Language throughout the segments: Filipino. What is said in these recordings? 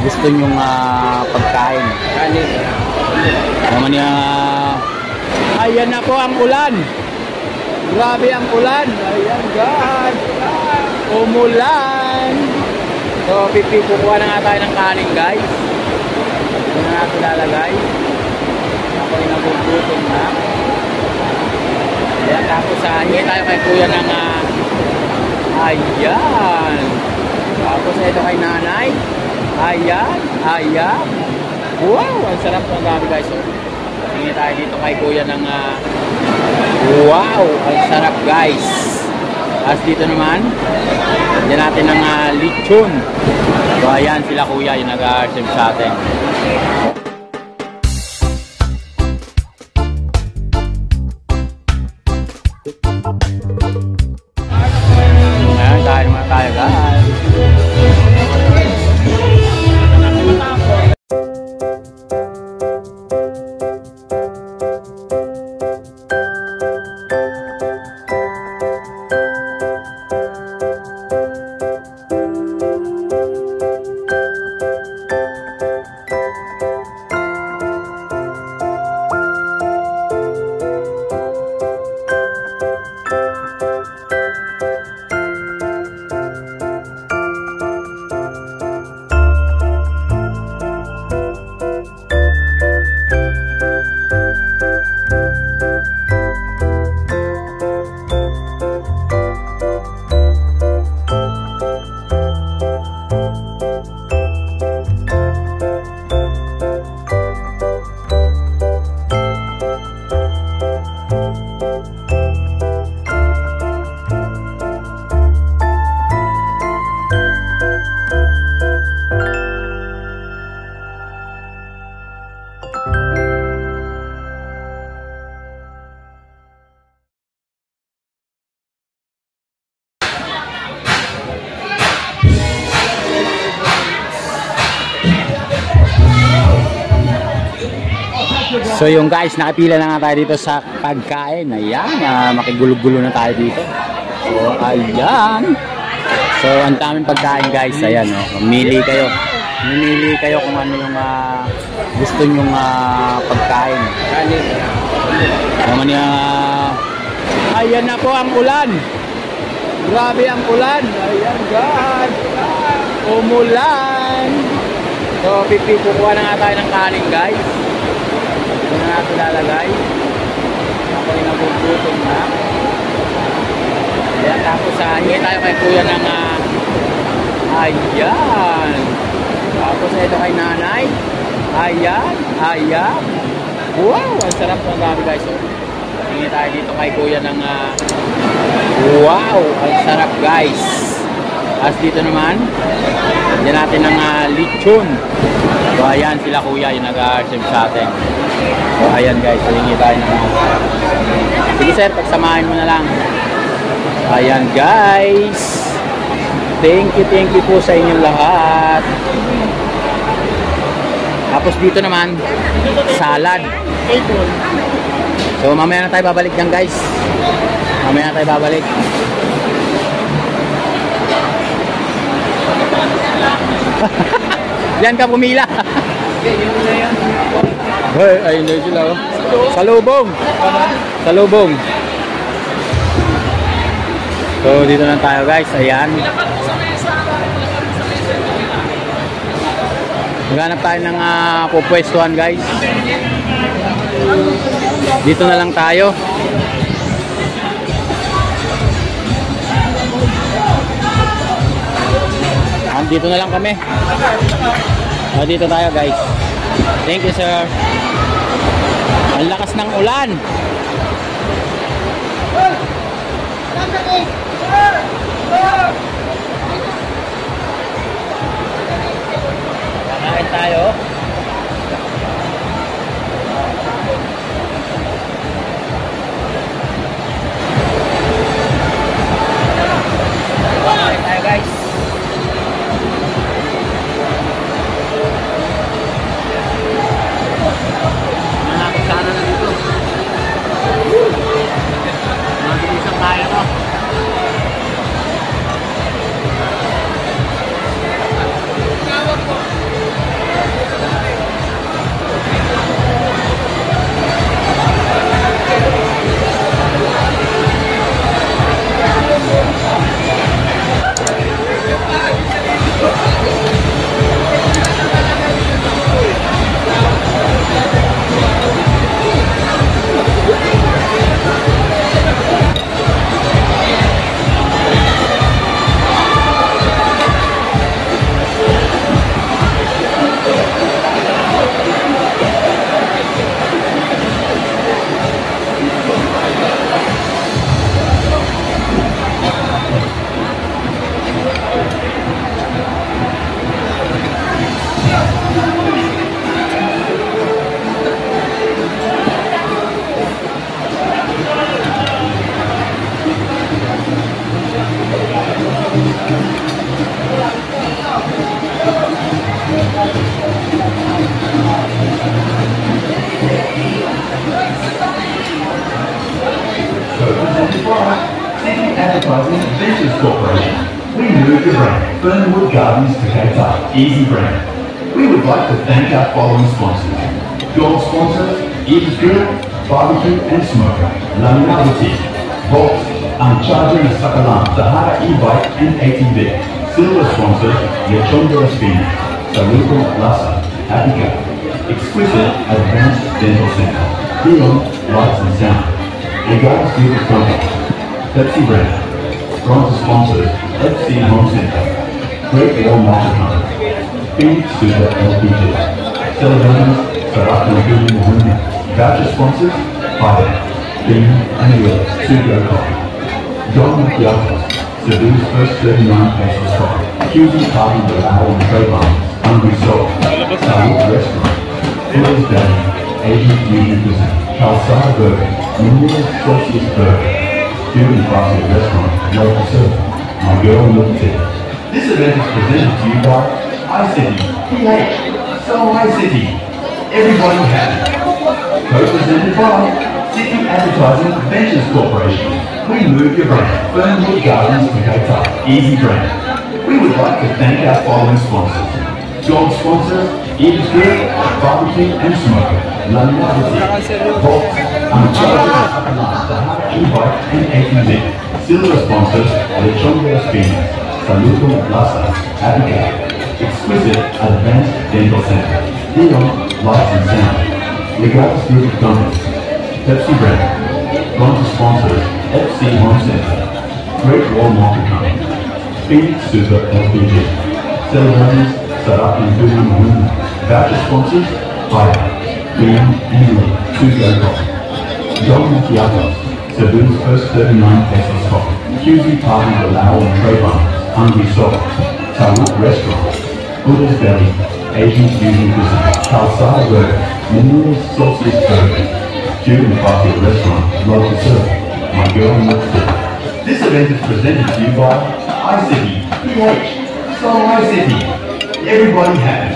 gusto nyong pagkain. Naman ayan na po ang ulan. Grabe ang ulan. Ayan guys. Umulan. So kukuha na nga tayo ng kanin guys. Ito na natin lalagay. Ako ay nagugutom na. Ayan, tapos hingi tayo kay kuya ng ayan. Tapos ito kay nanay. Ayan, ayan. Wow, ang sarap ng gabi guys. Hingi tayo dito kay kuya ng wow, ang sarap guys. As dito naman, yan natin ng lechon. So ayan sila kuya yung nag-serve sa atin. Ayan, kain naman tayo guys. So yung guys, nakapila na nga tayo dito sa pagkain. Ayan, makigulo-gulo na tayo dito. So ayan. So ang daming pagkain guys. Ayan, mamili kayo. Mamili kayo kung ano yung gusto nyong pagkain. Naman ayan na po ang ulan. Grabe ang ulan. Ayan guys. Umulan. So kukuha na nga tayo ng kanin guys. Ito na natin lalagay. Ako ay nagugutom na. Ayan, tapos hingi tayo kay kuya ng ayan. Tapos ito kay nanay. Ayan, ayan. Wow, ang sarap ng gabi guys. Hingi tayo dito kay kuya ng wow, ang sarap guys. As dito naman, yan natin ng lechon. So ayan sila kuya yung nag-serve sa atin. So ayan guys, hingi tayo ng sige sir, pagsamahin mo na lang. Ayan guys, thank you po sa inyong lahat. Tapos dito naman salad. So mamaya na tayo babalik dyan guys. Mamaya na tayo babalik. Yan ka pumila. Hoy, ayun na sila. Salubong. Salubong. So dito na tayo guys. Ayan. Maghanap tayo ng pupwestuhan guys. Dito na lang tayo. Dito na lang kami. Dito tayo guys. Thank you sir. Ang lakas ng ulan. Kakain tayo. Kakain tayo guys. Sana na dito. Mabilisan tayo no. City Advertising Ventures Corporation. We moved your brand, Fernwood Gardens to Cape Town, Easy Brand. We would like to thank our following sponsors. Gold sponsors, Eve's Grill, Barbecue and Smoker, Lamina Boutique, Volts, Uncharging the Sakalam, Sahara E-Bike and ATV. Silver sponsors, Lechonga Espina, Saluko Lassa, Apica, Exquisite Advanced Dental Center, Leon Lights and Sound, Regards Group of Companies, Pepsi Brand, Bronze sponsors, FC Home Center, Great Wall Market Company, Phoenix Super LPG, Celebrations, Saraka Building Mahuna, Voucher sponsors, Fire, Bean and Will, Sugo Coffee, John Macchiatos, Cebu's first 39 pesos coffee, QZ Party Bilao and Trayvon, Hungry Soul, Salute Restaurant, Fuller's Deli, Asian Fusion Cuisine, Calzada Burger, Munira's Sauciest Burger, Cuban Fast Restaurant, Local Surf, My Girl Milk Tea. This event is presented to you by iCity, PH, So iCity, Everybody Happy. Co-presented by City Advertising Ventures Corporation. We move your brand, Fernwood Gardens to Cape Town, Easy Brand. We would like to thank our following sponsors. Gold sponsors, Eve's Grill, Barbecue and Smoker, Lamina Boutique, Volts, Uncharged Sahara E-Bike and ATV. Silver sponsors, Lechonga Espina, Saluko Lassa, Apica, Exquisite Advanced Dental Center, Leon Lights and Sound, Regards Group of Companies, Pepsi Brand, Bronze sponsors, FC Home Center, Great Wall Market Company, Phoenix Super LPG, Celebrations, Saraki Building Mahuna, Voucher sponsors, Fire, Bean and Lee, Sugo Coffee, John Macchiatos, Cebu's first 39 pesos coffee, QZ Party Bilao and Trayvon, Hungry Soul, Salute Restaurant, Buddha's Belly, Asian Fusion Cuisine, Calzada Burger, Munira's Sauciest Burger, Cuban Fast Restaurant, Local Surf, My Girl Milk Tea. This event is presented to you by iCity, PH, So iCity, Everybody Happy.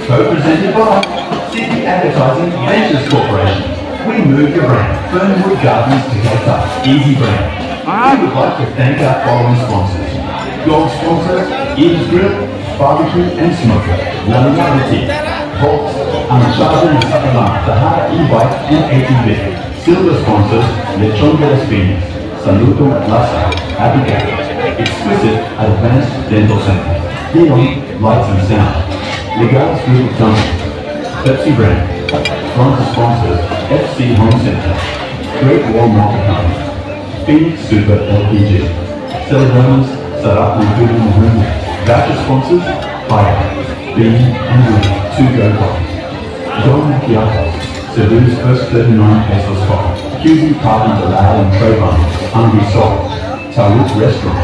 Co-presented by City Advertising Ventures Corporation. We move your brand, Fernwood Gardens to Cape Town, Easy Brand. We would like to thank our following sponsors. Gold sponsors, Eve's Grill, Barbecue and Smoker, Lamina Boutique, Volts, Uncharged the Sakalam, Sahara E-Bike and ATV. Silver sponsors, Lechonga Espina, Saluko Lassa, Apica, Exquisite Advanced Dental Center, Leon Lights and Sound, Regards Group of Companies, Pepsi Brand, Bronze sponsors, FC Home Center, Great Wall Market Company, Phoenix Super LPG, Celebrations, Saraki Building Mahuna, Voucher sponsors, Fire, Bean and Lee, Sugo Coffee, John Macchiatos, Cebu's first 39 pesos coffee, QZ Party Bilao and Trayvon, Hungry Soul, Salute Restaurant,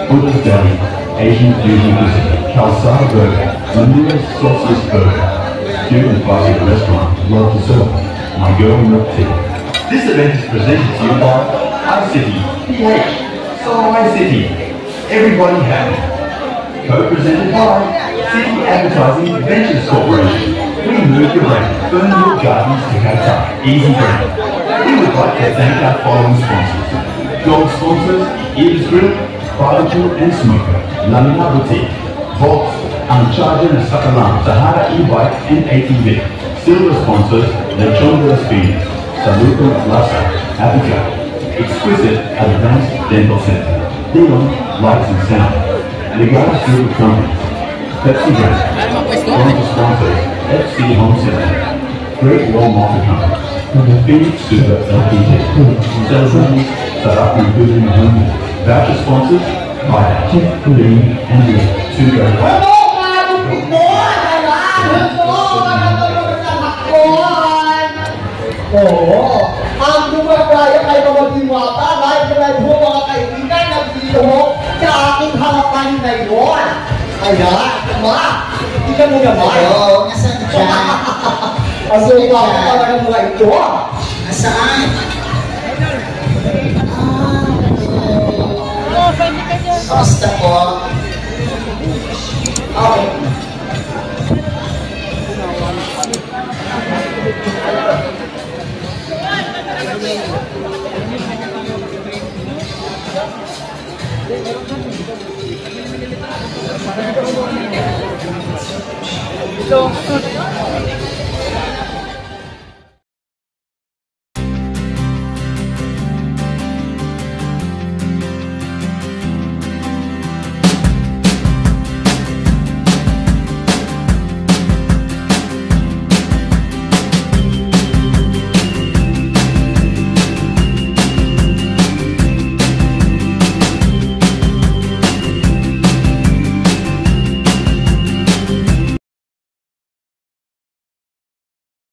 Buddha's Deli, Asian Fusion Cuisine, Calzada Burger, Munira's Sauciest Burger, Cuban Fast Restaurant, Local Surf, My Girl Milk Tea. This event is presented to you by iCity, PH, So iCity, Everybody Happy. Co-presented by City Advertising Ventures Corporation. We move your brand, Fernwood Gardens to Cape Town, Easy Brand. We would like to thank our following sponsors. Gold sponsors, Eve's Grill, Barbecue and Smoker, Lamina Boutique, Volts, Uncharged the Sakalam, Sahara E-Bike and ATV. Silver sponsors, Lechonga Espina, Saluko Lassa, Apica, Exquisite Advanced Dental Center, Leon Lights and Sound, Regards Group of Companies, Pepsi Brand, Bronze sponsors, FC Home Center, Great Wall Market Company, Phoenix Super LPG, Celebrations, Saraki Building Mahuna, Voucher sponsors, Fire, Bean and Lee, Sugo Coffee. Ang gumagaya kay mga diwata dahil kay mga kaibigan na dito sa aking harapan ngayon. Kaya, ma, hindi ka muna ba? Oo, nasaan dyan? Kasi ikaw ako talaga mga ito. Nasaan? Kamusta po? Okay. dito.